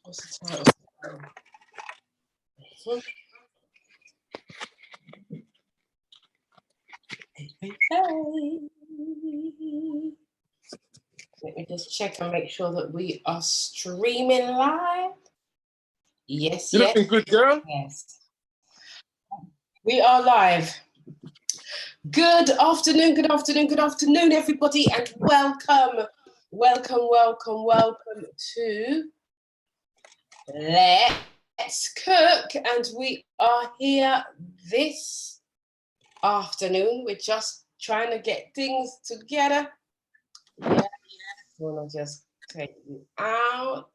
What's the title? Let me just check and make sure that we are streaming live. Yes, You're looking good, girl. Yes. We are live. Good afternoon, everybody, and welcome to Let's Cook. And we are here this afternoon. We're just trying to get things together. Yeah. I want to just take you out.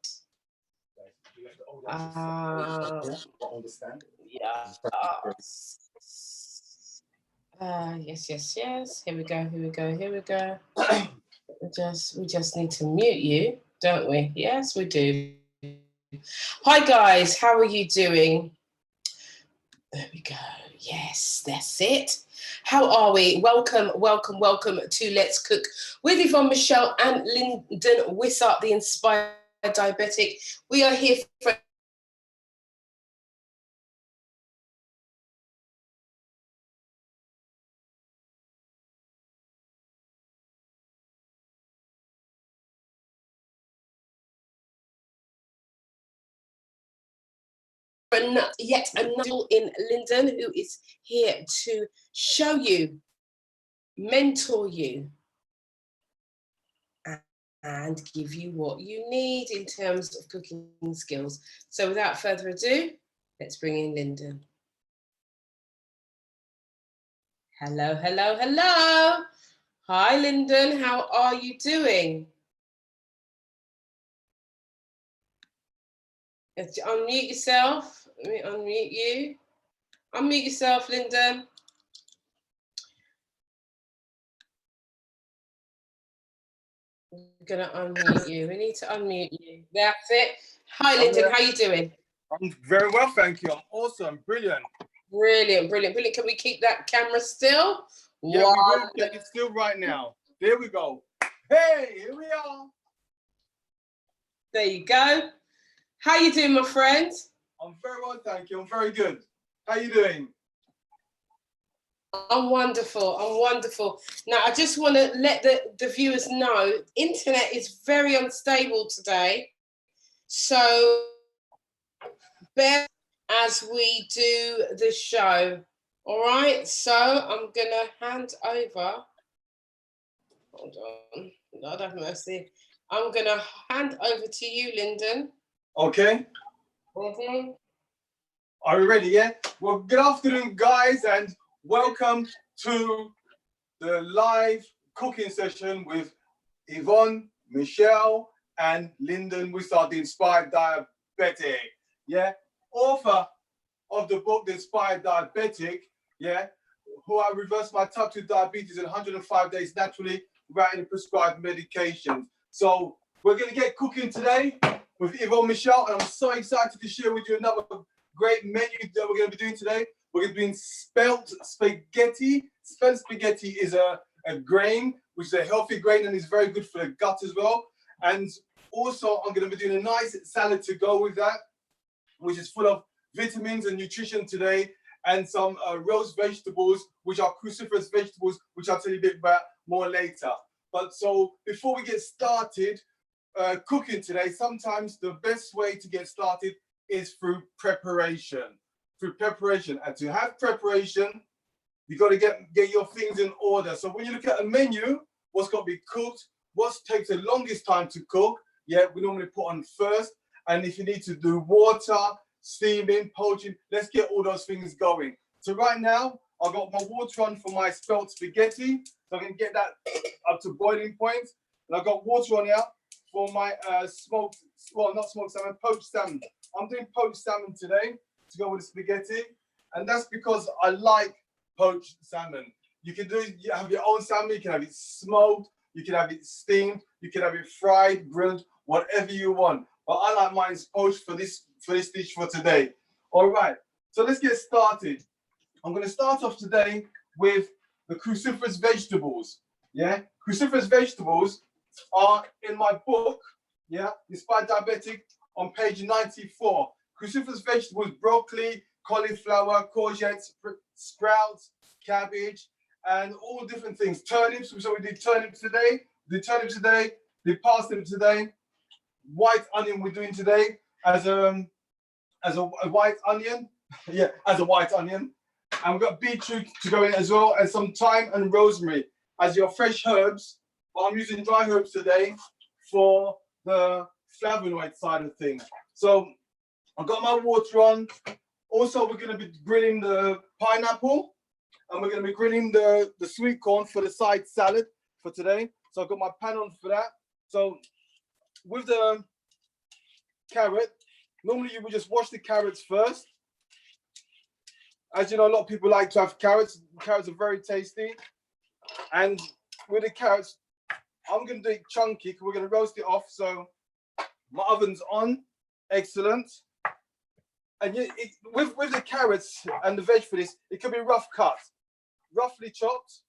Yes. Here we go. We just need to mute you, don't we? Yes, we do. Hi guys, how are you doing? There we go. Yes, that's it. How are we? Welcome to Let's Cook with Yvonne, Michelle, and Lyndon Wissart, the Inspired Diabetic. We are here for yet another in Lyndon, who is here to show you, mentor you, and give you what you need in terms of cooking skills. So without further ado, let's bring in Lyndon. Hello. Hi, Lyndon. How are you doing? Unmute yourself. Let me unmute you. Unmute yourself, Lyndon. We're going to unmute you. We need to unmute you. That's it. Hi, Lyndon. How are you doing? I'm very well, thank you. I'm awesome. Brilliant. Brilliant. Can we keep that camera still? Yeah, we will keep it still right now. There we go. Hey, here we are. There you go. How you doing, my friend? I'm very well, thank you. I'm very good. How you doing? I'm wonderful. Now, I just want to let the viewers know, internet is very unstable today. So, bear as we do the show. All right, so I'm going to hand over. Hold on. Lord have mercy. I'm going to hand over to you, Lyndon. Okay. Mm-hmm. Are we ready, yeah? Well, good afternoon, guys, and welcome to the live cooking session with Yvonne, Michelle, and Lyndon Wissart, the Inspired Diabetic, yeah? Author of the book, The Inspired Diabetic, yeah? Who I reversed my type 2 diabetes in 105 days naturally without any prescribed medication. So we're going to get cooking today with Yvonne, Michelle, and I'm so excited to share with you another great menu that we're going to be doing today. We're going to be doing spelt spaghetti. Spelt spaghetti is a grain, which is a healthy grain and is very good for the gut as well. And also, I'm going to be doing a nice salad to go with that, which is full of vitamins and nutrition today, and some roast vegetables, which are cruciferous vegetables, which I'll tell you a bit about more later. But so before we get started cooking today, sometimes the best way to get started is through preparation. And to have preparation, you got to get your things in order. So when you look at a menu, what's got to be cooked, what takes the longest time to cook, yeah, we normally put on first. And if you need to do water, steaming, poaching, let's get all those things going. So right now, I've got my water on for my spelt spaghetti. So I can get that up to boiling point. And I've got water on here for my poached salmon. I'm doing poached salmon today to go with the spaghetti. And that's because I like poached salmon. You have your own salmon, you can have it smoked, you can have it steamed, you can have it fried, grilled, whatever you want. But I like mine poached for this dish for today. All right, so let's get started. I'm going to start off today with the cruciferous vegetables. Yeah, cruciferous vegetables are in my book. Yeah, Inspired Diabetic. on page 94. Cruciferous vegetables, broccoli, cauliflower, courgettes, sprouts, cabbage, and all different things. Turnips, so we did turnips today. The parsnip today. White onion we're doing today as a white onion. Yeah, as a white onion. And we've got beetroot to go in as well, and some thyme and rosemary as your fresh herbs. But I'm using dry herbs today for the flavonoid side of things. So I've got my water on. Also, we're going to be grilling the pineapple, and we're going to be grilling the sweet corn for the side salad for today. So I've got my pan on for that. So with the carrot, normally you would just wash the carrots first. As you know, a lot of people like to have carrots. Carrots are very tasty. And with the carrots, I'm going to do it chunky because we're going to roast it off. So my oven's on. Excellent. And with the carrots and the veg for this, it can be rough cut, roughly chopped.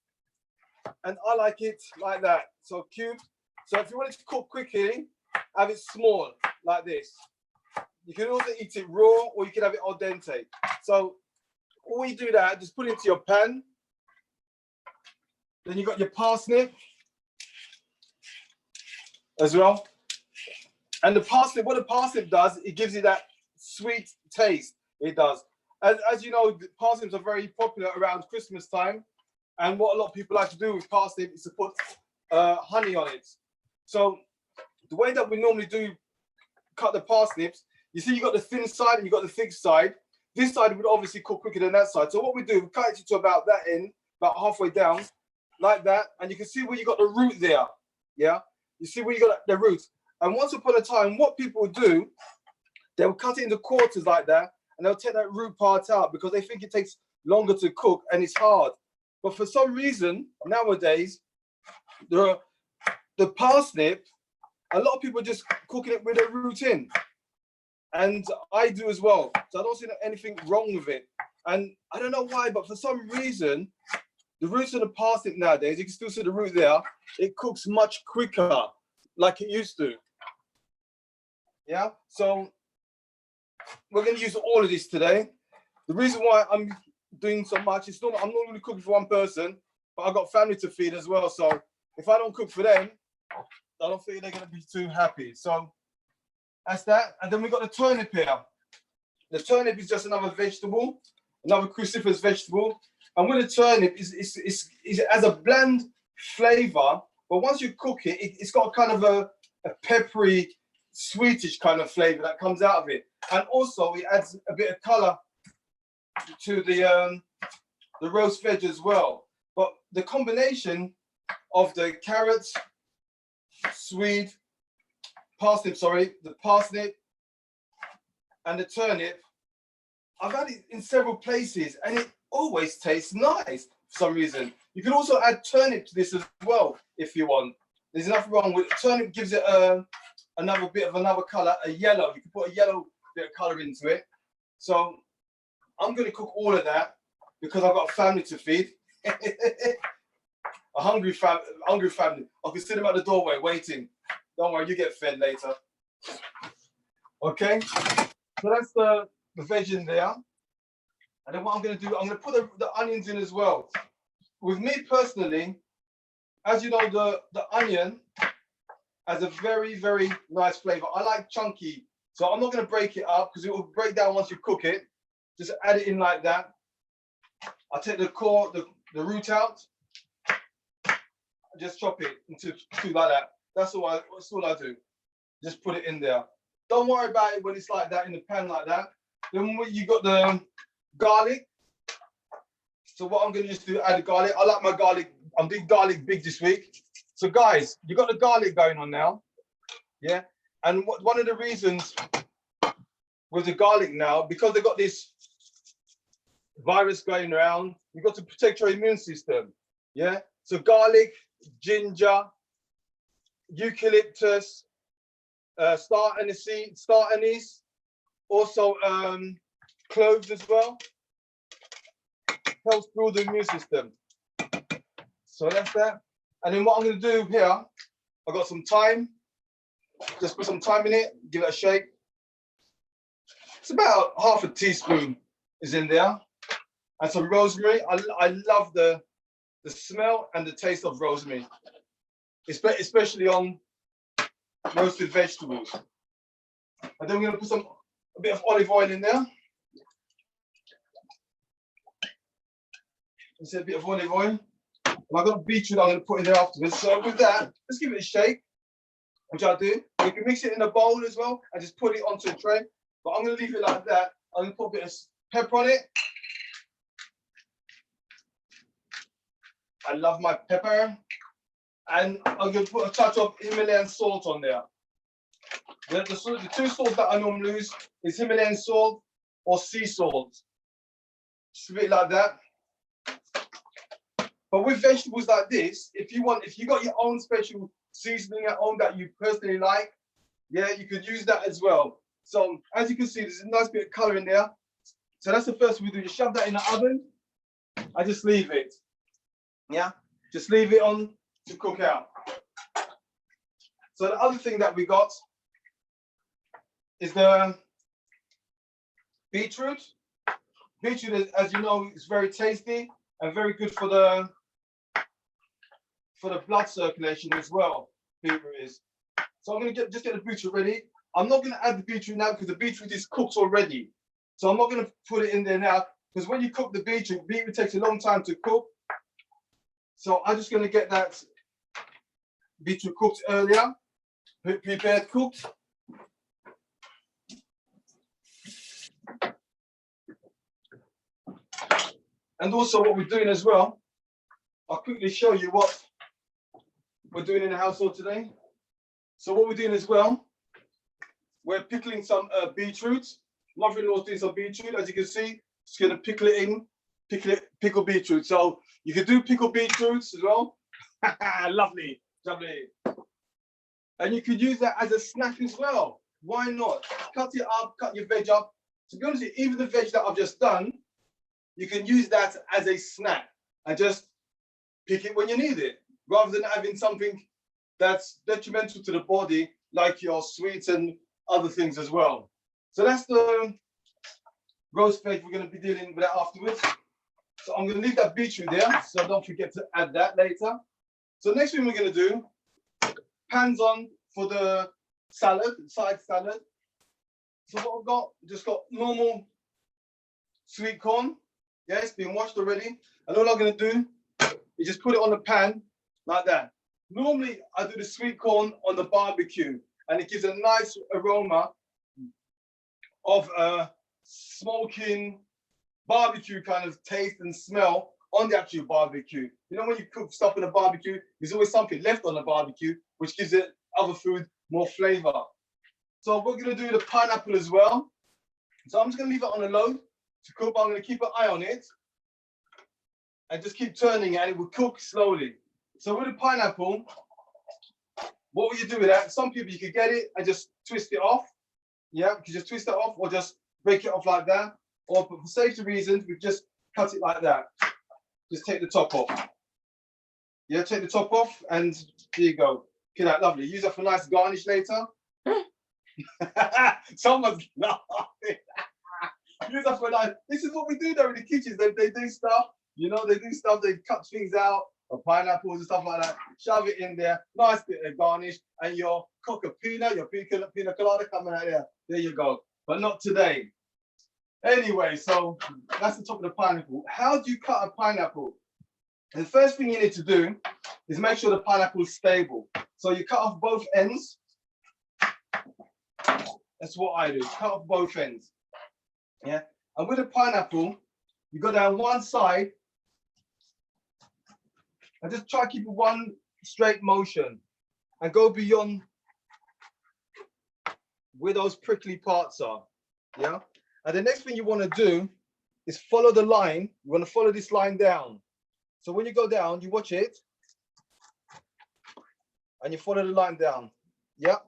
And I like it like that. So cubed. So if you want it to cook quickly, have it small like this. You can also eat it raw, or you can have it al dente. So all you do that, just put it into your pan. Then you got your parsnip as well. And the parsnip, what the parsnip does, it gives you that sweet taste. It does. As you know, parsnips are very popular around Christmas time. And what a lot of people like to do with parsnip is to put honey on it. So the way that we normally do cut the parsnips, you see you got the thin side and you got the thick side. This side would obviously cook quicker than that side. So what we do, we cut it to about that end, about halfway down, like that. And you can see where you got the root there. Yeah, you see where you got the root. And once upon a time, what people would do, they would cut it into quarters like that, and they'll take that root part out because they think it takes longer to cook and it's hard. But for some reason, nowadays, the parsnip, a lot of people are just cooking it with the root in. And I do as well. So I don't see anything wrong with it. And I don't know why, but for some reason, the roots of the parsnip nowadays, you can still see the root there, it cooks much quicker like it used to. Yeah, so we're going to use all of this today. The reason why I'm doing so much is I'm not really cooking for one person, but I've got family to feed as well. So if I don't cook for them, I don't think they're going to be too happy. So that's that. And then we got the turnip here. The turnip is just another vegetable, another cruciferous vegetable. And with the turnip, it has a bland flavor, but once you cook it, it's got kind of a peppery, sweetish kind of flavor that comes out of it. And also it adds a bit of color to the roast veg as well. But the combination of the carrots, the parsnip and the turnip, I've had it in several places and it always tastes nice for some reason. You can also add turnip to this as well if you want. There's nothing wrong with it. Turnip, gives it another bit of another color, a yellow. You can put a yellow bit of color into it. So I'm going to cook all of that because I've got a family to feed. A hungry family. I can see them at the doorway waiting. Don't worry, you get fed later. Okay, so that's the veg in there. And then what I'm going to do, I'm going to put the onions in as well. With me personally, as you know, the onion has a very, very nice flavor. I like chunky, so I'm not going to break it up because it will break down once you cook it. Just add it in like that. I take the core, the root out. Just chop it into two like that. That's all I do. Just put it in there. Don't worry about it when it's like that in the pan like that. Then you got the garlic. So what I'm going to just do, add the garlic. I like my garlic. I'm doing garlic big this week. So guys, you got the garlic going on now. Yeah. And one of the reasons with the garlic now, because they got this virus going around, you've got to protect your immune system. Yeah. So garlic, ginger, eucalyptus, star anise, also cloves as well. Helps build the immune system. So that's that. And then what I'm going to do here, I've got some thyme. Just put some thyme in it, give it a shake. It's about half a teaspoon is in there. And some rosemary. I love the smell and the taste of rosemary, especially on roasted vegetables. And then we're going to put a bit of olive oil in there. Let's say a bit of olive oil. And I've got beetroot I'm going to put in there afterwards. So with that, let's give it a shake, which I'll do. You can mix it in a bowl as well and just put it onto a tray. But I'm going to leave it like that. I'm going to put a bit of pepper on it. I love my pepper. And I'm going to put a touch of Himalayan salt on there. The two salts that I normally use is Himalayan salt or sea salt. Just a bit like that. But with vegetables like this, if you got your own special seasoning at home that you personally like, yeah, you could use that as well. So as you can see, there's a nice bit of color in there. So that's the first we do. You shove that in the oven. I just leave it. Yeah, just leave it on to cook out. So the other thing that we got is the beetroot. Beetroot, as you know, is very tasty and very good for the blood circulation as well. Beetroot is. So I'm going to just get the beetroot ready. I'm not going to add the beetroot now because the beetroot is cooked already. So I'm not going to put it in there now because when you cook the beetroot takes a long time to cook. So I'm just going to get that beetroot cooked earlier, prepared cooked. And also what we're doing as well, I'll quickly show you what we're doing in the household today. So what we're doing as well, we're pickling some beetroot. Mother-in-law's doing some beetroot, as you can see. Just gonna pickle it in, pickle beetroot. So you can do pickled beetroots as well. Lovely, lovely. And you could use that as a snack as well. Why not? Cut it up, cut your veg up. To be honest with you, even the veg that I've just done, you can use that as a snack and just pick it when you need it, rather than having something that's detrimental to the body, like your sweets and other things as well. So that's the roast veg. We're going to be dealing with that afterwards. So I'm going to leave that beetroot there, so don't forget to add that later. So next thing we're going to do, pans on for the salad, side salad. So what I've got, just got normal sweet corn. Yeah, it's been washed already. And all I'm going to do is just put it on the pan like that. Normally, I do the sweet corn on the barbecue, and it gives a nice aroma of smoking barbecue kind of taste and smell on the actual barbecue. You know, when you cook stuff in a barbecue, there's always something left on the barbecue, which gives it other food more flavor. So we're going to do the pineapple as well. So I'm just going to leave it on a low to cook, but I'm going to keep an eye on it and just keep turning it, and it will cook slowly. So with the pineapple, what will you do with that? Some people, you could get it and just twist it off. Yeah, you can just twist it off or just break it off like that. Or for safety reasons, we just cut it like that. Just take the top off. Yeah, take the top off, and there you go. Okay, that lovely. Use that for a nice garnish later. Someone's laughing. Use that for a nice. This is what we do there in the kitchens. They do stuff. You know, they do stuff. They cut things out, or pineapples and stuff like that. Shove it in there. Nice bit of garnish, and your coca-pina, your pina colada coming out there. There you go. But not today. Anyway, so that's the top of the pineapple. How do you cut a pineapple? And the first thing you need to do is make sure the pineapple is stable. So you cut off both ends. That's what I do. Cut off both ends. Yeah. And with the pineapple, you go down one side and just try to keep one straight motion and go beyond where those prickly parts are. Yeah. And the next thing you want to do is follow the line. You want to follow this line down. So when you go down, you watch it and you follow the line down. Yeah.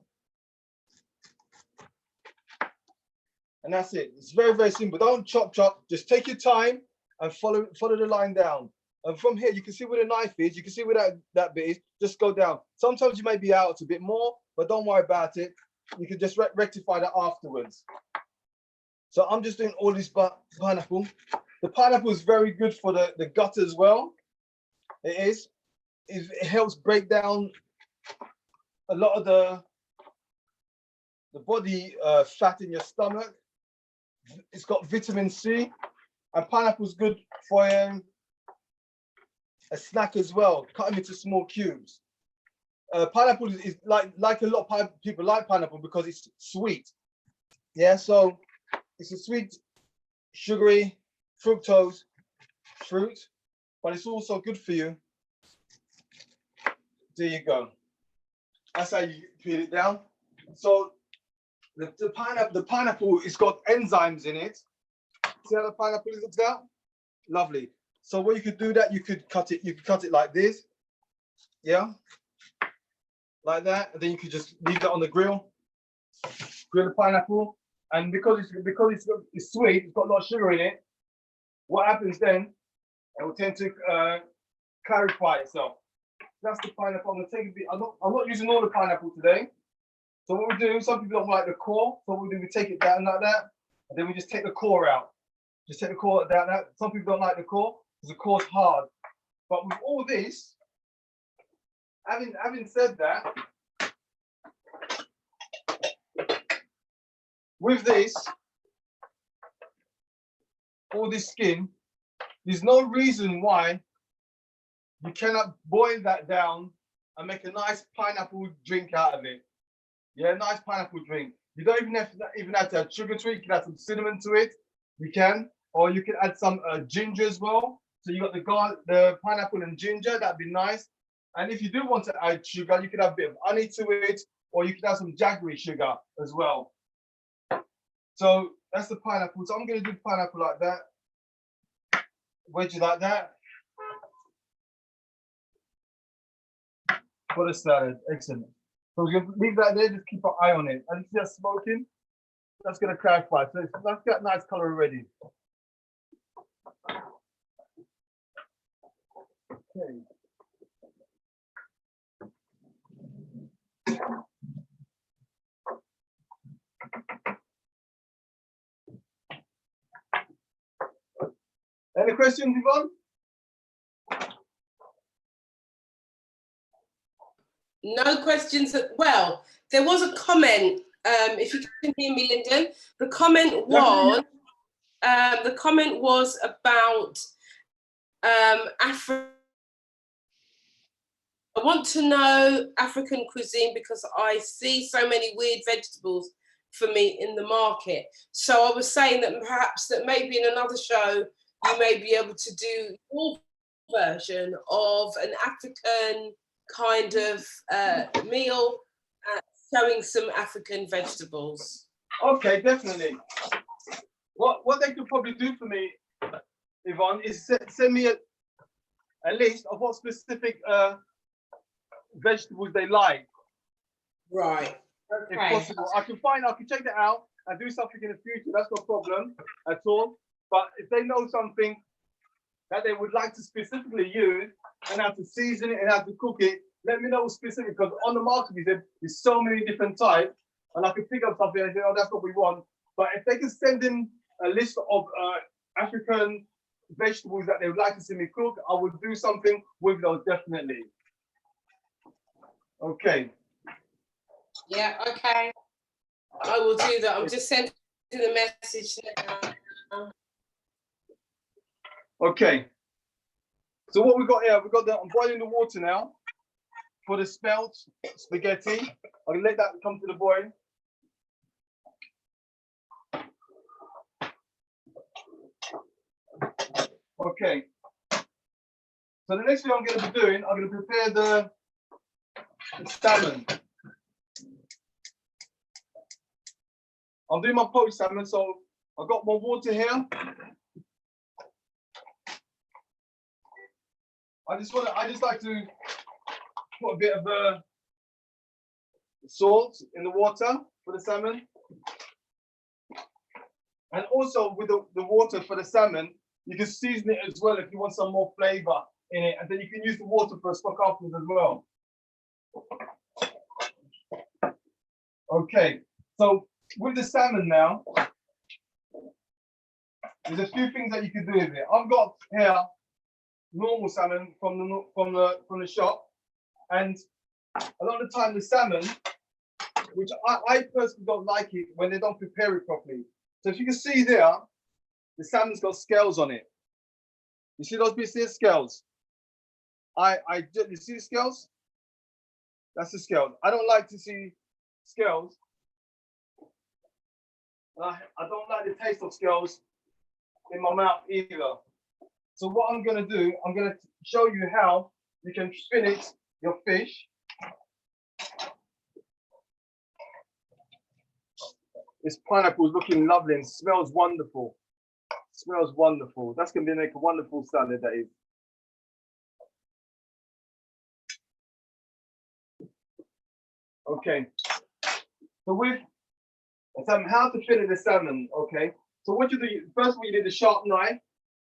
And that's it. It's very, very simple. Don't chop. Just take your time and follow the line down. And from here, you can see where the knife is. You can see where that bit is. Just go down. Sometimes you may be out a bit more, but don't worry about it. You can just rectify that afterwards. So I'm just doing all this pineapple. The pineapple is very good for the gut as well. It is. It helps break down a lot of the body fat in your stomach. It's got vitamin C, and pineapple is good for a snack as well. Cut them into small cubes. Pineapple is like a lot of people like pineapple because it's sweet. Yeah, so it's a sweet, sugary, fructose fruit, but it's also good for you. There you go. That's how you peel it down. So the pineapple, it's got enzymes in it. See how the pineapple looks out? Lovely. So what you could do that, you could cut it like this. Yeah. Like that. And then you could just leave that on the grill the pineapple. And because it's sweet, it's got a lot of sugar in it. What happens then? It will tend to clarify itself. That's the pineapple. I'm gonna take a bit. I'm not using all the pineapple today. So what we do, some people don't like the core. So what we do, we take it down like that, and then we just take the core out. Just take the core down. Some people don't like the core because the core's hard. But with all this, having said that, with this, all this skin, there's no reason why you cannot boil that down and make a nice pineapple drink out of it. Yeah, nice pineapple drink. You don't even have to add sugar to it. You can add some cinnamon to it. You can, or you can add some ginger as well. So you got the pineapple and ginger. That'd be nice. And if you do want to add sugar, you could add a bit of honey to it, or you could add some jaggery sugar as well. So that's the pineapple. So I'm going to do the pineapple like that. Wedge it like that. For the salad, excellent. So we're going to leave that there, just keep an eye on it. And you see that smoking? That's going to clarify. So that's got nice color already. Okay. Any questions, Yvonne? No questions. Well, there was a comment. If you can hear me, Lyndon, the comment was about Africa. I want to know African cuisine because I see so many weird vegetables for me in the market. So I was saying that perhaps that maybe in another show you may be able to do your version of an African kind of meal, showing some African vegetables. Okay, definitely. What they could probably do for me, Yvonne, is send me a list of what specific vegetables they like. Right. Okay. If possible, I can check that out and do something in the future. That's no problem at all. But if they know something that they would like to specifically use and how to season it and how to cook it, let me know specific, because on the market there's so many different types, and I can pick up something and say, oh, that's what we want. But if they can send in a list of African vegetables that they would like to see me cook, I would do something with those, definitely. Okay. Yeah, okay. I will do that. I'm just sending the message now. Okay. So what we got here, I'm boiling the water now for the spelt spaghetti. I'll let that come to the boil. Okay. So the next thing I'm going to be doing, I'm going to prepare the salmon. I'm doing my poached salmon, so I've got my water here. I just like to put a bit of salt in the water for the salmon. And also with the water for the salmon, you can season it as well if you want some more flavor in it. And then you can use the water for a stock afterwards as well. Okay, so with the salmon now, there's a few things that you can do with it. I've got here normal salmon from the shop, and a lot of the time the salmon, which I personally don't like it when they don't prepare it properly. So if you can see there, the salmon's got scales on it. You see those bits there, scales? You see the scales? That's the scales. I don't like to see scales. I don't like the taste of scales in my mouth either. So what I'm gonna do, I'm gonna show you how you can finish your fish. This pineapple is looking lovely and smells wonderful. Smells wonderful. That's gonna make a wonderful salad, that is. Okay. So with how to fillet the salmon, okay? So what you do, first of all, you need a sharp knife,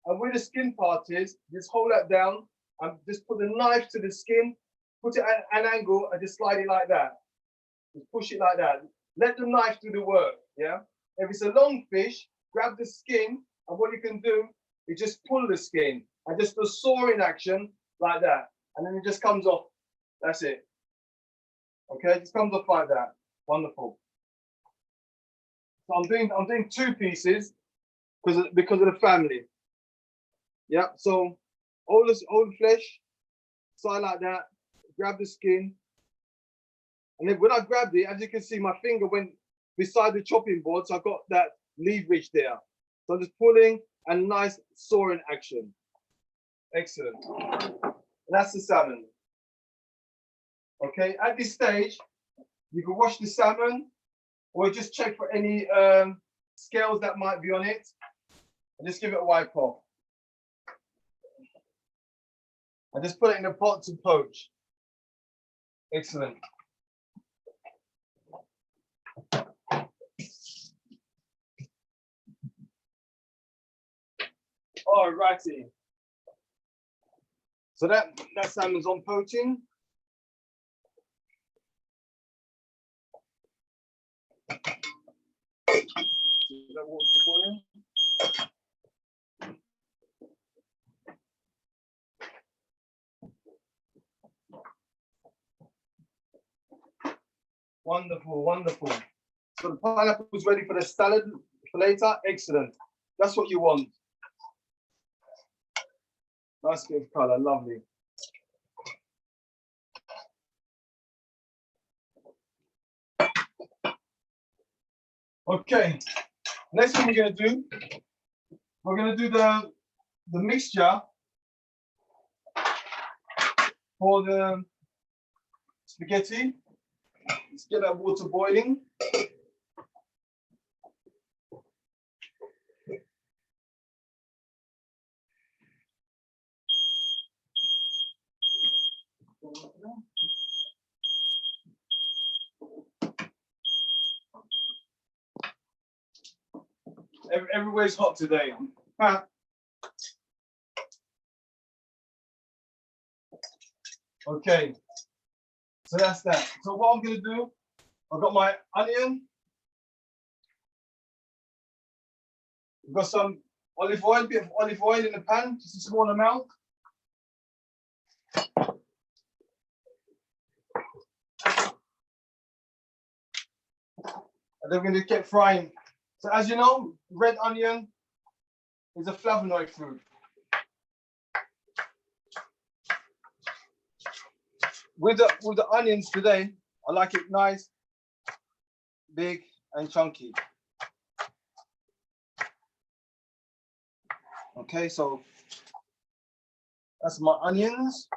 and where the skin part is, just hold that down and just put the knife to the skin, put it at an angle and just slide it like that. Just push it like that. Let the knife do the work, yeah? If it's a long fish, grab the skin, and what you can do is just pull the skin and just do a sawing action like that. And then it just comes off. That's it. Okay, it just comes off like that. Wonderful. So I'm doing 2 pieces because of the family. Yeah, so all the flesh, side like that, grab the skin. And then when I grabbed it, as you can see, my finger went beside the chopping board, so I got that leverage there. So I'm just pulling and nice sawing action. Excellent. That's the salmon. Okay, at this stage, you can wash the salmon or just check for any scales that might be on it and just give it a wipe off. And just put it in the pot to poach. Excellent. All righty. So that salmon's on poaching. That water boiling. Wonderful, wonderful. So the pineapple is ready for the salad for later. Excellent. That's what you want. Nice bit of color, lovely. Okay, next thing we're gonna do the mixture for the spaghetti. Let's get that water boiling. Everywhere's hot today. Okay, so that's that. So what I'm gonna do, I've got my onion. I've got some olive oil, bit of olive oil in the pan, just a small amount. And then we're gonna keep frying. So as you know, red onion is a flavonoid food. With the onions today, I like it nice, big and chunky. Okay, so that's my onions.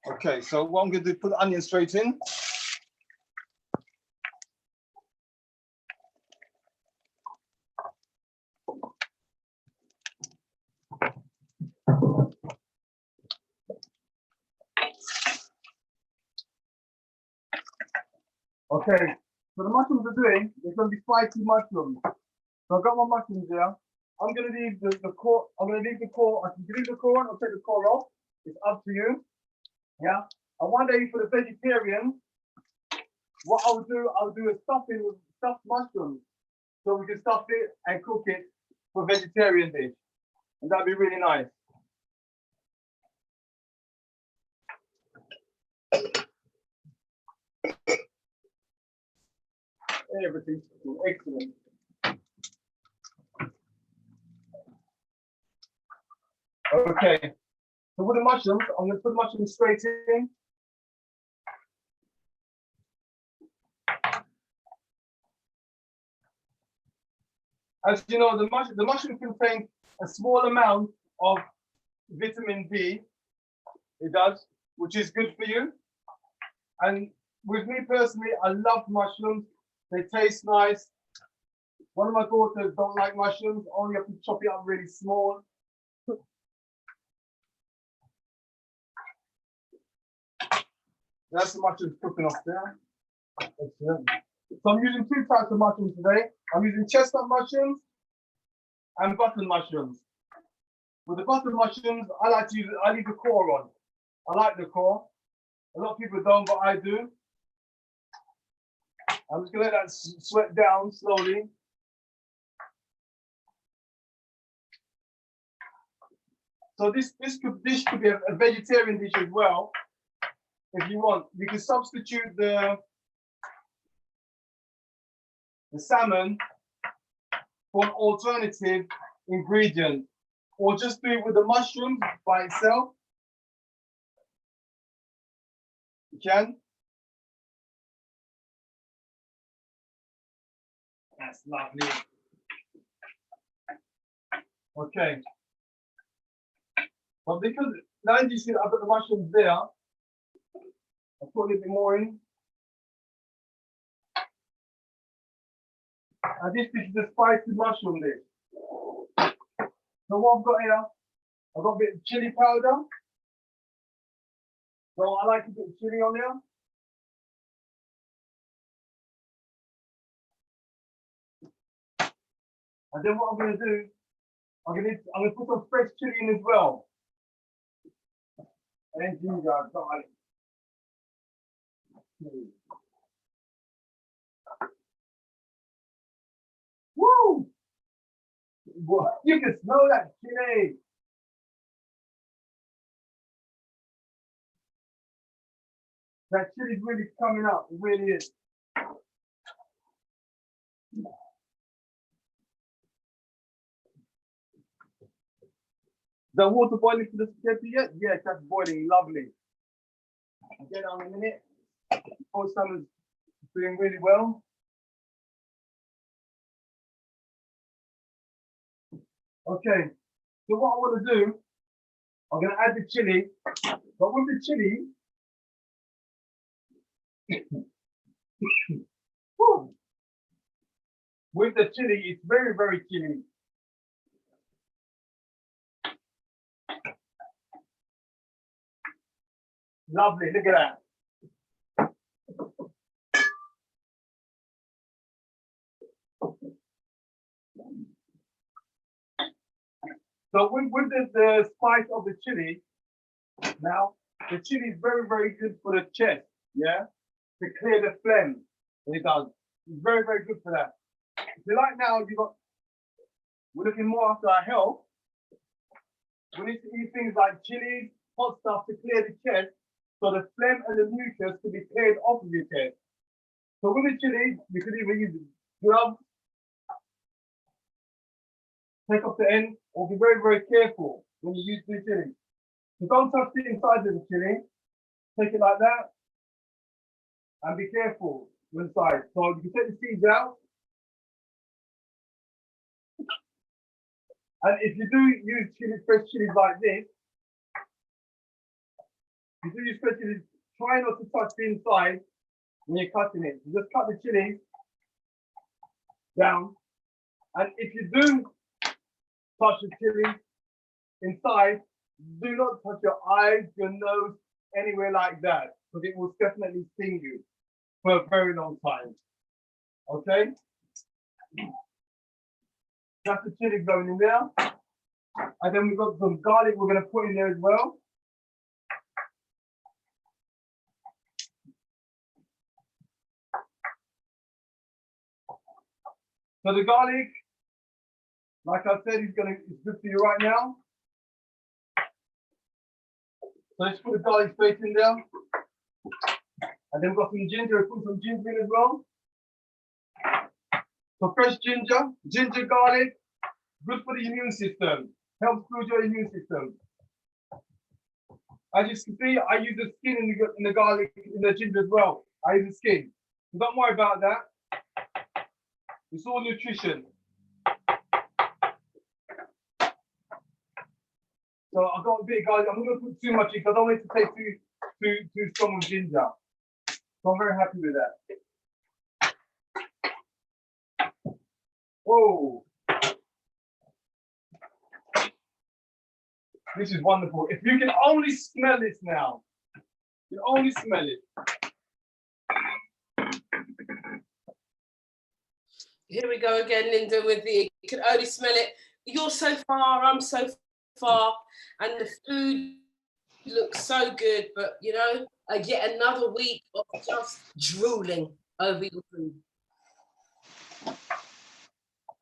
Okay, so what I'm going to do, put the onion straight in. Okay, so the mushrooms are doing, it's going to be spicy mushrooms. So I've got my mushrooms here. I'm going to leave the core, I can leave the core on or take the core off. It's up to you. Yeah, And one day for the vegetarian, what I'll do a stuffing with stuffed mushrooms. So we can stuff it and cook it for vegetarian dish. And that'd be really nice. Everything's excellent. Okay. So with the mushrooms, I'm going to put the mushrooms straight in. As you know, the mushroom contains a small amount of vitamin B. It does, which is good for you. And with me personally, I love mushrooms. They taste nice. One of my daughters don't like mushrooms, only have to chop it up really small. That's the mushrooms cooking off there. Excellent. So I'm using two types of mushrooms today. I'm using chestnut mushrooms and button mushrooms. With the button mushrooms, I leave the core on. I like the core. A lot of people don't, but I do. I'm just gonna let that sweat down slowly. So this dish could be a vegetarian dish as well. If you want, you can substitute the salmon for an alternative ingredient, or just do it with the mushrooms by itself. You can. That's lovely. Okay. But because now you see I've got the mushrooms there, I'll put a little bit more in. And this is the spicy mushroom dish. So what I've got here, I've got a bit of chili powder. So I like to put chili on there. And then what I'm going to do, I'm going to put some fresh chili in as well. And ginger, garlic. Woo! You can smell that chili. That chili's really coming up. It really is. The water boiling for the spaghetti yet? Yes, that's boiling. Lovely. I'll get on in a minute. All summer's doing really well. Okay, so what I want to do, I'm going to add the chili, but with the chili, with the chili, it's very, very chili. Lovely, look at that. So with the spice of the chili, now the chili is very, very good for the chest, yeah? To clear the phlegm. It does. It's very, very good for that. So like now, we're looking more after our health. We need to eat things like chili, hot stuff to clear the chest, so the phlegm and the mucus can be cleared off of your chest. So with the chili, you could either use gloves, take off the end, or be very, very careful when you use the chili. So don't touch the inside of the chili. Take it like that, and be careful inside. So you can take the seeds out. And if you do use chili, fresh chilies like this, you do use fresh chilies, try not to touch the inside when you're cutting it. You just cut the chili down. And if you do touch the chili inside, do not touch your eyes, your nose, anywhere like that, because it will definitely sting you for a very long time. Okay? That's the chili going in there. And then we've got some garlic we're going to put in there as well. So the garlic, like I said, it's good for you right now. So let's put the garlic straight in there. And then we've got some ginger, we'll put some ginger in as well. So fresh ginger, garlic, good for the immune system. Helps build your immune system. As you can see, I use the skin in the garlic, in the ginger as well. I use the skin. So don't worry about that. It's all nutrition. So I've got a bit of garlic. I'm not going to put too much in because I don't want it to taste too strong with ginger. So I'm very happy with that. Whoa. This is wonderful. If you can only smell this now, you can only smell it. Here we go again, Lyndon, with the, you can only smell it. You're so far, I'm so far, and the food looks so good, but you know, yet another week of just drooling over your food.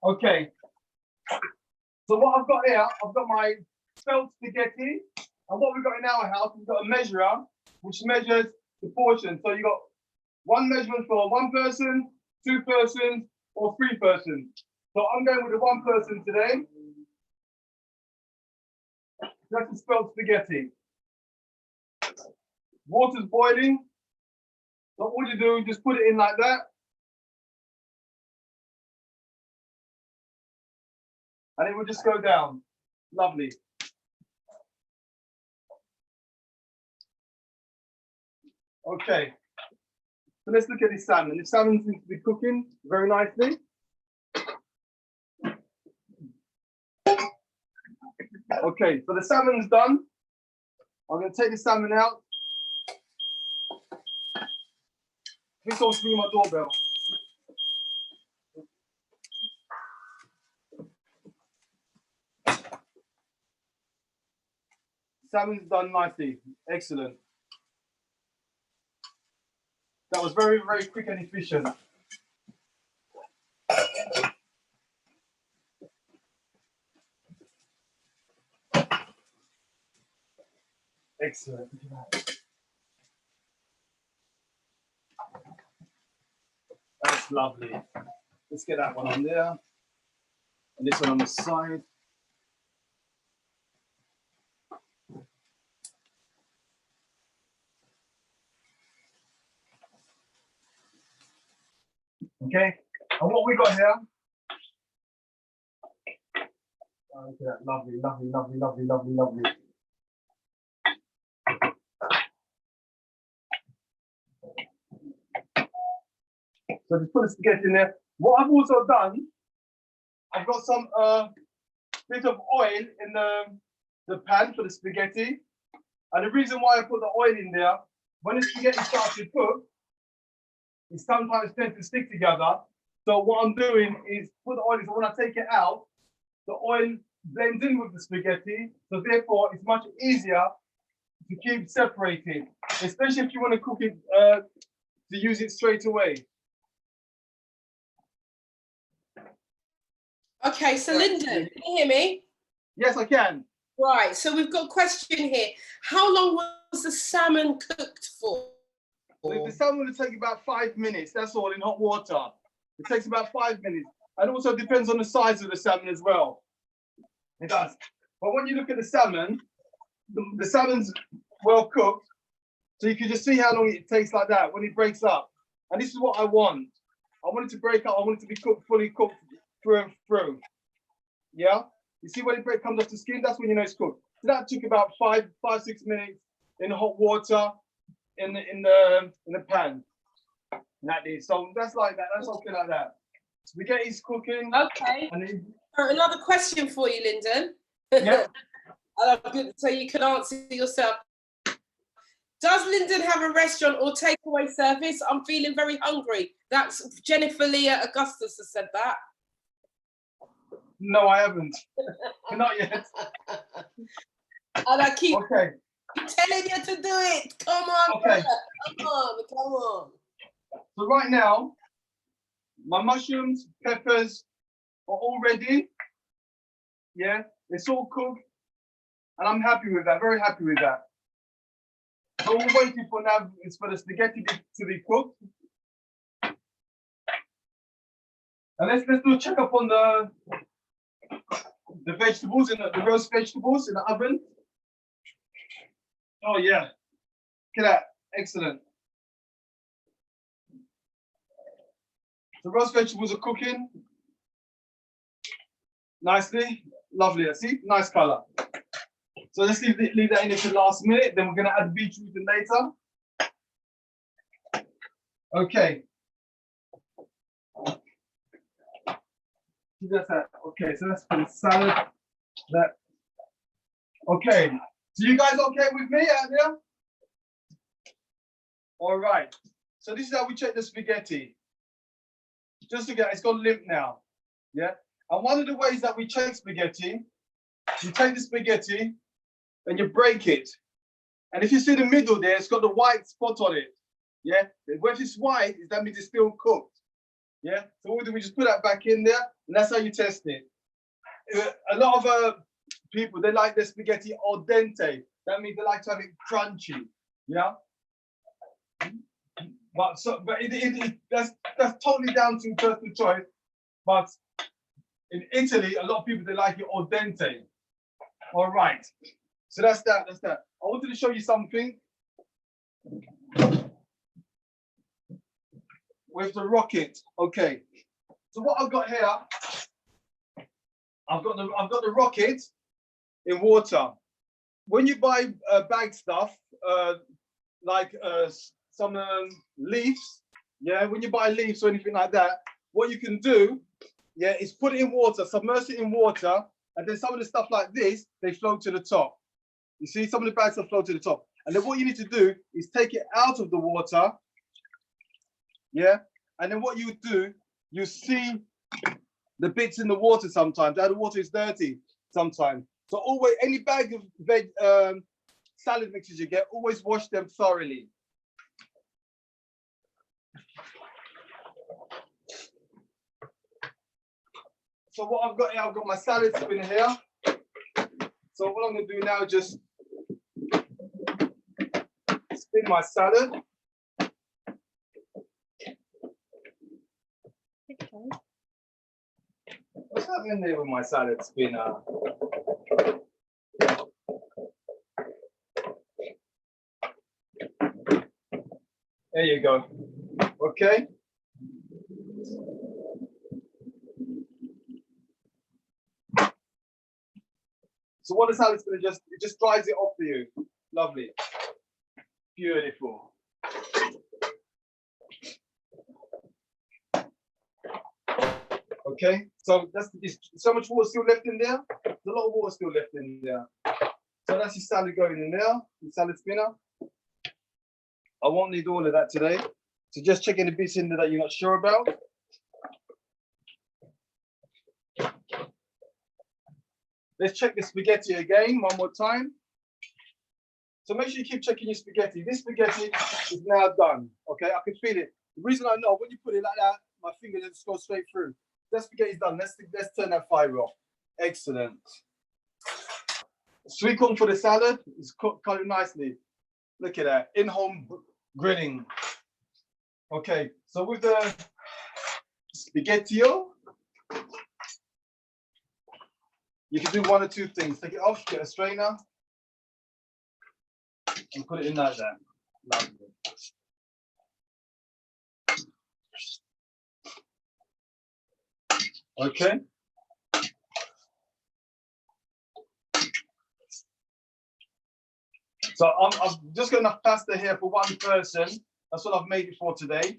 Okay. So what I've got here, I've got my spelt spaghetti, and what we've got in our house, we've got a measurer which measures the portion. So you got one measurement for 1 person, 2 persons, or 3 persons. So I'm going with the 1 person today. That's the spelt spaghetti. Water's boiling. So all you do is just put it in like that. And it will just go down. Lovely. Okay. So let's look at the salmon. The salmon seems to be cooking very nicely. Okay, so the salmon's done. I'm going to take the salmon out. Please don't ring my doorbell. Salmon's done nicely. Excellent. That was very, very quick and efficient. Excellent. That's lovely. Let's get that one on there. And this one on the side. Okay, and what we got here? Oh, look at that, lovely, lovely, lovely, lovely, lovely, lovely. So just put the spaghetti in there. What I've also done, I've got some bit of oil in the pan for the spaghetti. And the reason why I put the oil in there, when the spaghetti starts to cook, it sometimes tends to stick together. So what I'm doing is put the oil in, so when I take it out, the oil blends in with the spaghetti. So therefore, it's much easier to keep separated, especially if you want to cook it, to use it straight away. Okay, so Lyndon, can you hear me? Yes, I can. Right, so we've got a question here. How long was the salmon cooked for? The salmon will take about 5 minutes, that's all, in hot water. It takes about 5 minutes. And also depends on the size of the salmon as well. It does. But when you look at the salmon, the salmon's well cooked. So you can just see how long it takes like that when it breaks up. And this is what I want. I want it to break up. I want it to be cooked, fully cooked through and through. Yeah? You see when it comes off the skin, that's when you know it's cooked. So that took about 5, 6 minutes in hot water in the pan. That is. So that's like that. That's something like that. Spaghetti's cooking. Okay. And then, Another question for you, Lyndon. yeah. So you can answer yourself. Does Lyndon have a restaurant or takeaway service? I'm feeling very hungry. That's Jennifer Leah Augustus has said that. No, I haven't. Not yet. And I keep telling you to do it. Come on, okay. Come on. So right now, my mushrooms, peppers, are all ready. Yeah, it's all cooked. And I'm happy with that, very happy with that. So all we're waiting for now is for the spaghetti to be cooked. And let's do a check up on the vegetables, the roast vegetables in the oven. Oh yeah, look at that, excellent. The roast vegetables are cooking nicely, lovely. See, nice color. So let's leave that in for the last minute. Then we're gonna add beetroot in later. Okay. That's that. Okay, so that's for the salad. That. Okay. So you guys okay with me out there? All right. So this is how we check the spaghetti. Just look at it, it's gone limp now. Yeah. And one of the ways that we check spaghetti, you take the spaghetti and you break it. And if you see the middle there, it's got the white spot on it. Yeah. If it's white, that means it's still cooked. Yeah. So what do we just put that back in there? And that's how you test it. A lot of people, they like their spaghetti al dente. That means they like to have it crunchy. Yeah. But that's totally down to personal choice. But in Italy, a lot of people, they like it al dente. All right. So that's that. That's that. I wanted to show you something with the rocket. Okay. So what I've got here, I've got the rocket in water. When you buy bag stuff, like some leaves, yeah, when you buy leaves or anything like that, what you can do, yeah, is put it in water, submerge it in water, and then some of the stuff like this, they float to the top. You see, some of the bags will float to the top. And then what you need to do is take it out of the water, yeah, and then what you do, you see the bits in the water sometimes. The water is dirty sometimes. So always, any bag of salad mixes you get, always wash them thoroughly. So what I've got here, I've got my salad spinner here. So what I'm going to do now is just spin my salad. What's happening there with my salad spinner? There you go. Okay. So what the salad's gonna it just dries it off for you. Lovely. Beautiful. Okay, so that's so much water still left in there. There's a lot of water still left in there. So that's your salad going in there, your salad spinner. I won't need all of that today. So just check any bits in there that you're not sure about. Let's check the spaghetti again, one more time. So make sure you keep checking your spaghetti. This spaghetti is now done. Okay, I can feel it. The reason I know, when you put it like that, my finger just goes straight through. That spaghetti is done. Let's turn that fire off. Excellent. Sweet corn for the salad is cooked nicely. Look at that, in-home grilling. Okay, so with the spaghettio, you can do one or two things. Take it off, get a strainer, and put it in like that. Lovely. Okay. So I've just got enough pasta here for one person. That's what I've made it for today.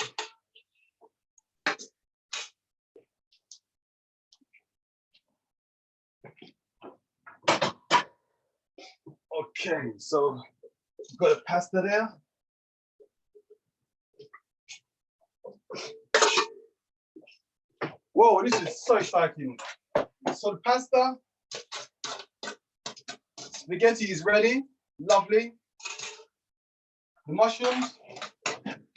Okay, so got a pasta there. Whoa, this is so exciting. So the pasta, spaghetti is ready. Lovely. The mushrooms,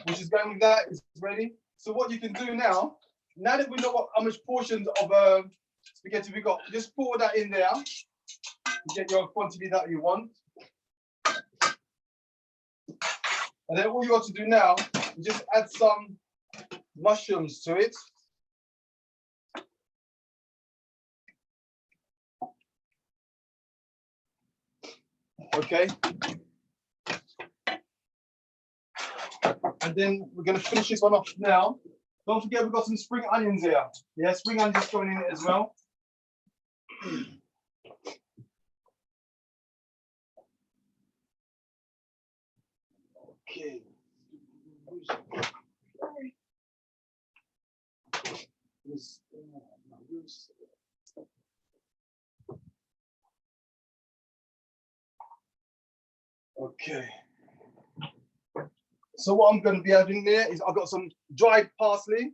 which is going with that, is ready. So what you can do now that we know how much portions of spaghetti we got. Just pour that in there. You get your quantity that you want. And then all you got to do now is just add some mushrooms to it. Okay. And then we're going to finish this one off now. Don't forget we've got some spring onions here. Yeah, spring onions going in it as well. Okay. Okay. So what I'm going to be adding there is I've got some dried parsley.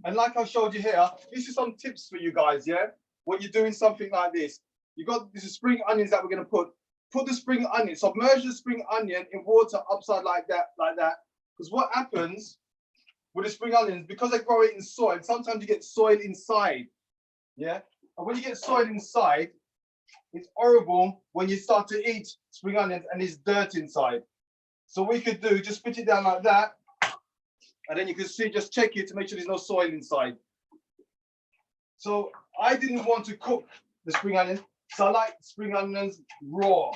And like I showed you here, this is some tips for you guys, yeah? When you're doing something like this, this is spring onions that we're going to put. Put the spring onion, submerge the spring onion in water upside like that. Because what happens with the spring onions, because they grow it in soil, sometimes you get soil inside, yeah? And when you get soil inside, it's horrible when you start to eat spring onions and there's dirt inside. So what you could do, just put it down like that, and then you can see, just check it to make sure there's no soil inside. So I didn't want to cook the spring onions, so I like spring onions raw.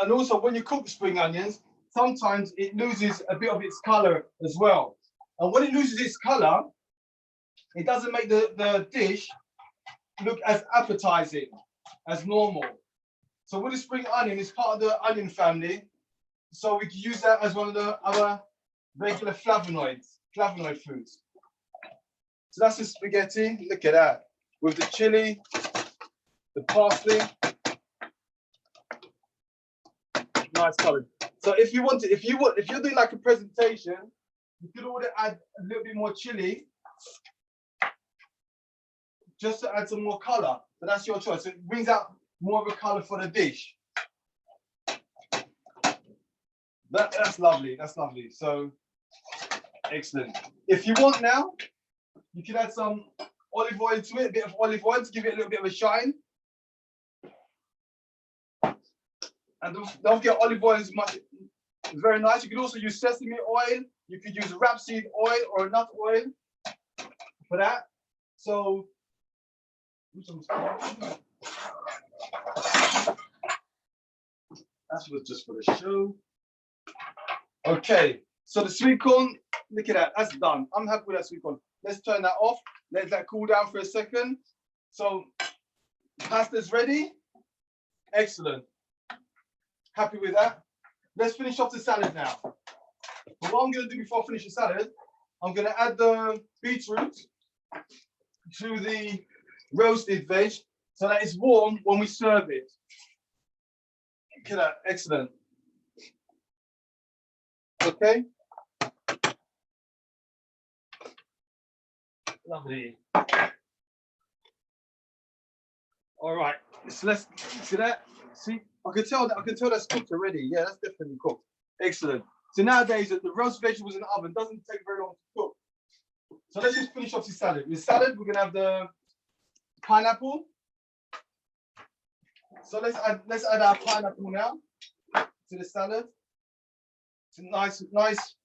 And also when you cook spring onions, sometimes it loses a bit of its color as well. And when it loses its color, it doesn't make the dish look as appetizing as normal. So with the spring onion, it's part of the onion family. So we can use that as one of the other regular flavonoid foods. So that's the spaghetti. Look at that. With the chili, the parsley. Nice color. So if you're doing like a presentation, you could also add a little bit more chili just to add some more color. But that's your choice. So it brings out more of a color for the dish. That's lovely. That's lovely. So excellent. If you want now, you can add some olive oil to it, a bit of olive oil to give it a little bit of a shine. And don't forget, olive oil is very nice. You can also use sesame oil. You could use rapeseed oil or nut oil for that. So that's just for the show. Okay, so the sweet corn, look at that, that's done. I'm happy with that sweet corn. Let's turn that off. Let that cool down for a second. So pasta's ready. Excellent. Happy with that. Let's finish off the salad now. But what I'm going to do before I finish the salad, I'm going to add the beetroot to the roasted veg so that it's warm when we serve it. Look at that. Excellent. Okay. Lovely. All right. So let's see that. See, I can tell that's cooked already. Yeah, that's definitely cooked. Excellent. So nowadays the roast vegetables in the oven doesn't take very long to cook. So let's just finish off the salad. With salad, we're gonna have the pineapple. So let's add our pineapple now to the salad. It's a nice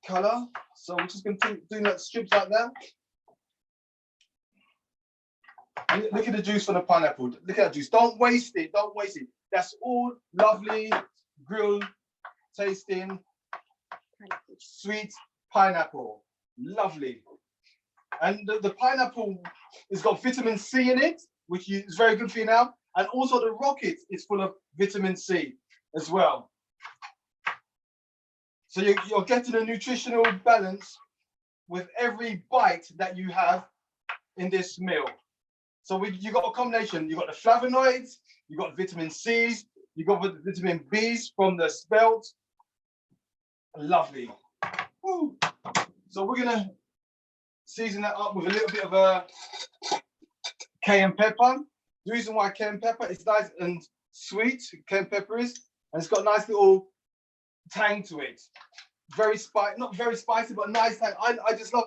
color. So we're just gonna do that strips like that. Look at the juice from the pineapple. Look at that juice. Don't waste it. Don't waste it. That's all lovely, grilled, tasting, sweet pineapple. Lovely. And the pineapple has got vitamin C in it, which is very good for you now. And also the rocket is full of vitamin C as well. So you're getting a nutritional balance with every bite that you have in this meal. So you got a combination. You got the flavonoids, you got vitamin C's, you got the vitamin B's from the spelt. Lovely. Woo. So we're gonna season that up with a little bit of cayenne pepper. The reason why cayenne pepper is nice and sweet, cayenne pepper is, and it's got a nice little tang to it. Very spicy, not very spicy, but nice tang. I just love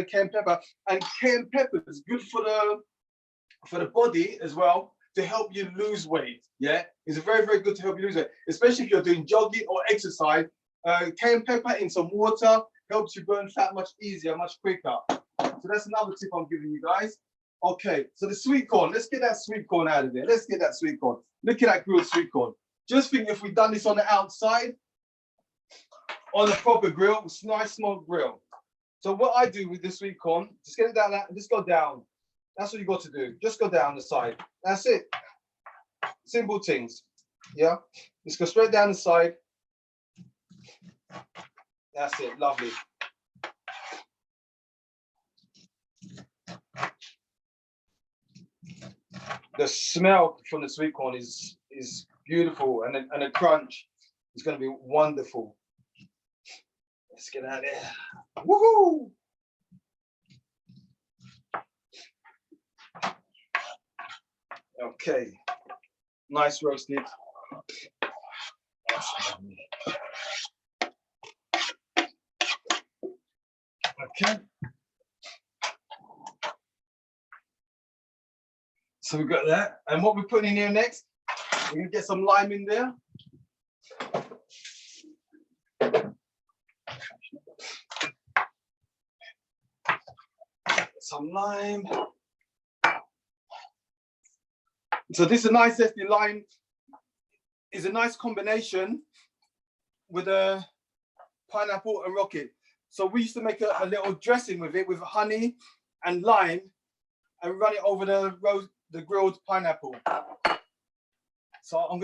cayenne pepper, and cayenne pepper is good for the body as well, to help you lose weight. Yeah, it's very, very good to help you lose weight, especially if you're doing jogging or exercise. Cayenne pepper in some water helps you burn fat much easier, much quicker. So that's another tip I'm giving you guys. Okay, so the sweet corn, let's get that sweet corn out of there. Let's get that sweet corn. Look at that grilled sweet corn. Just think if we'd done this on the outside, on a proper grill, nice small grill. So what I do with the sweet corn, just get it down, just go down. That's what you got to do. Just go down the side. That's it. Simple things. Yeah. Just go straight down the side. That's it. Lovely. The smell from the sweet corn is beautiful, and the crunch is going to be wonderful. Let's get out of there. Woohoo! Okay, nice roasted. Okay. So we've got that. And what we're putting in here next, we're going to get some lime in there. Some lime. So this is a nice zesty lime. Is a nice combination with a pineapple and rocket. So we used to make a little dressing with it, with honey and lime, and run it over the grilled pineapple. So I'll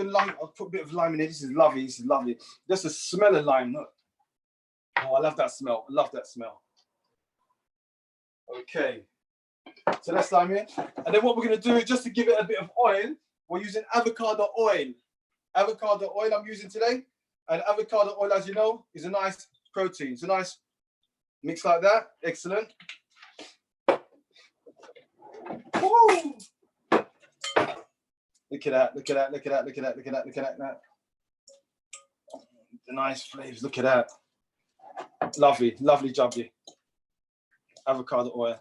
put a bit of lime in it. This is lovely. This is lovely. Just the smell of lime. Look. Oh, I love that smell. I love that smell. Okay. So that's lime in. And then what we're going to do, just to give it a bit of oil, we're using avocado oil. Avocado oil I'm using today. And avocado oil, as you know, is a nice protein. It's a nice mix like that. Excellent. Woo! Look at that, look at that, look at that, look at that, look at that, look at that. The nice flavors, look at that. Lovely, lovely jubbly. Avocado oil.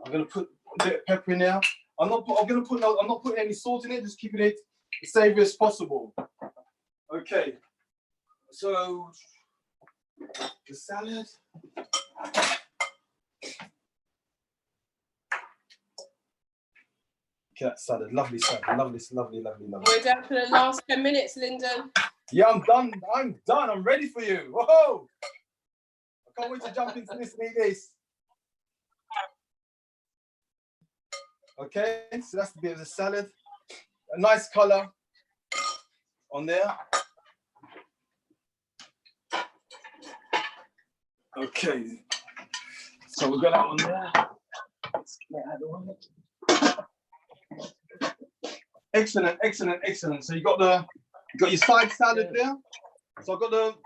I'm gonna put a bit of pepper in there. I'm not putting any salt in it, just keeping it as savory as possible. Okay. So the salad. That salad, lovely salad, lovely, lovely, lovely, lovely. We're down for the last 10 minutes, Lyndon. Yeah, I'm done. I'm done. I'm ready for you. Whoa! I can't wait to jump into this and eat this. Okay, so that's the bit of the salad. A nice color on there. Okay, so we've got that one there. Let's get that out of the way. Excellent, excellent, excellent. So you got your side salad there. So I've got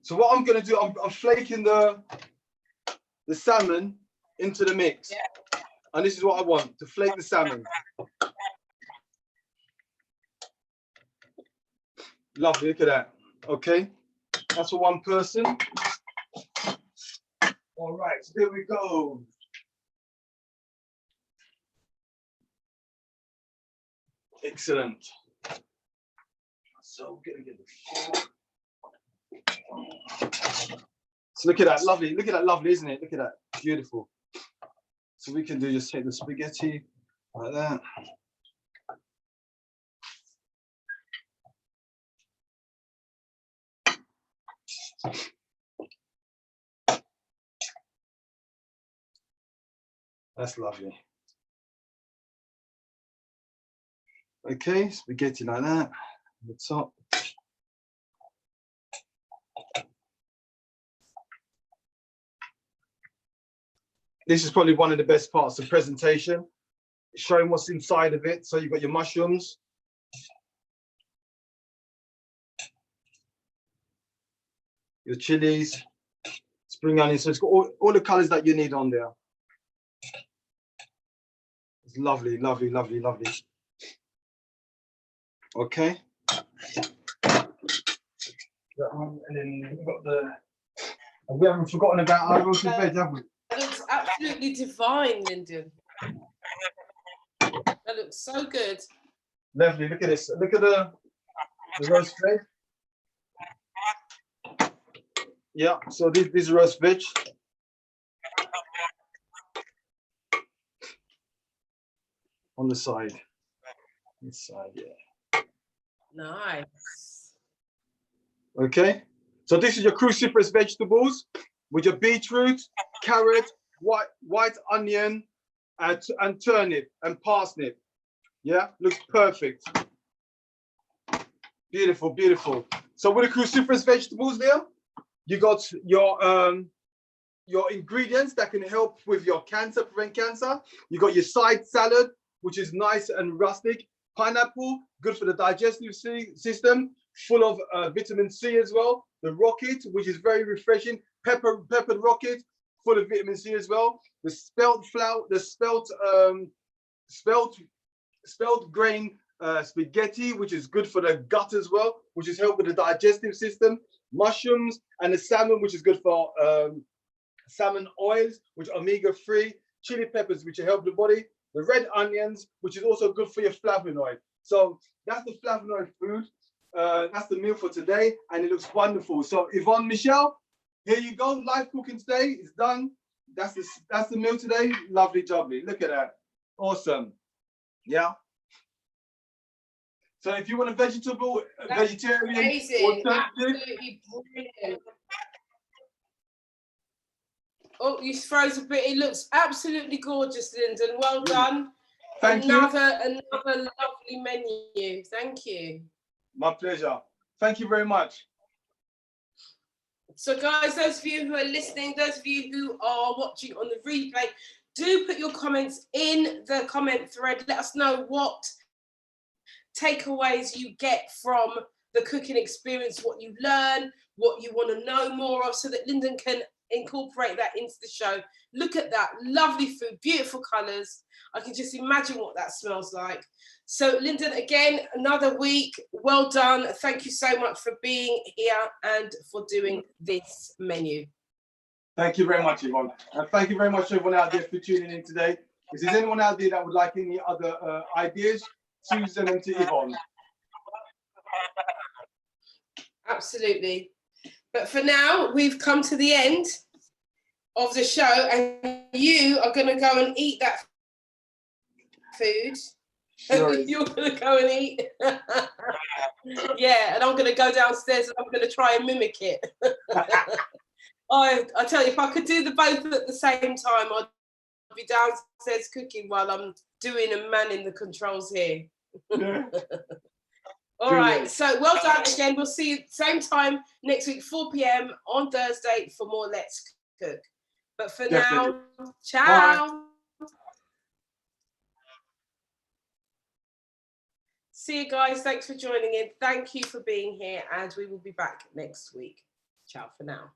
So what I'm going to do, I'm flaking the salmon into the mix. Yeah. And this is what I want, to flake the salmon. Lovely, look at that. Okay, that's for one person. All right, so there we go. Excellent. So we're gonna get the So look at that, lovely. Look at that, lovely, isn't it? Look at that, beautiful. So we can do, just take the spaghetti like that. That's lovely. Okay, spaghetti like that, on the top. This is probably one of the best parts of presentation, showing what's inside of it. So you've got your mushrooms. Your chilies, Spring onion. So it's got all the colors that you need on there. It's lovely, lovely, lovely, lovely. Okay. And then we've got we haven't forgotten about our roasted veg, have we? That looks absolutely divine, Lyndon. That looks so good. Lovely. Look at this. Look at the roast veg. Yeah. So this is roast veg. On the side. This side, yeah. Nice. Okay. So this is your cruciferous vegetables with your beetroot, carrot, white onion, and turnip and parsnip. Yeah, looks perfect. Beautiful, beautiful. So with the cruciferous vegetables there, you got your ingredients that can help with your cancer, prevent cancer. You got your side salad, which is nice and rustic. Pineapple, good for the digestive system, full of vitamin C as well. The rocket, which is very refreshing. Peppered rocket, full of vitamin C as well. The spelt flour, the spelt grain spaghetti, which is good for the gut as well, which is help with the digestive system. Mushrooms and the salmon, which is good for salmon oils, which are omega-3. Chili peppers, which help the body. The red onions, which is also good for your flavonoid. So that's the flavonoid food. That's the meal for today, and it looks wonderful. So Yvonne, Michelle, here you go. Live cooking today is done. That's the meal today. Lovely, jubbly. Look at that. Awesome. Yeah. So if you want a vegetarian, amazing, absolutely brilliant. Oh, you froze a bit. It looks absolutely gorgeous, Lyndon. Well done. Thank you. Another lovely menu. Thank you. My pleasure. Thank you very much. So, guys, those of you who are listening, those of you who are watching on the replay, do put your comments in the comment thread. Let us know what takeaways you get from the cooking experience, what you learn, what you want to know more of, so that Lyndon can incorporate that into the show. Look at that lovely food, beautiful colors. I can just imagine what that smells like. So Lyndon, again, another week. Well done. Thank you so much for being here and for doing this menu. Thank you very much, Yvonne. And thank you very much, everyone out there, for tuning in today. If there's anyone out there that would like any other ideas, please send them to Yvonne. Absolutely. But for now, we've come to the end of the show, and you are going to go and eat that food. Sure. You're going to go and eat. Yeah, and I'm going to go downstairs and I'm going to try and mimic it. I tell you, if I could do the both at the same time, I'd be downstairs cooking while I'm doing and manning the controls here. Yeah. All right, so well done again. We'll see you same time next week, 4 p.m. on Thursday for more Let's Cook. But for now, ciao. Bye. See you guys. Thanks for joining in. Thank you for being here, and we will be back next week. Ciao for now.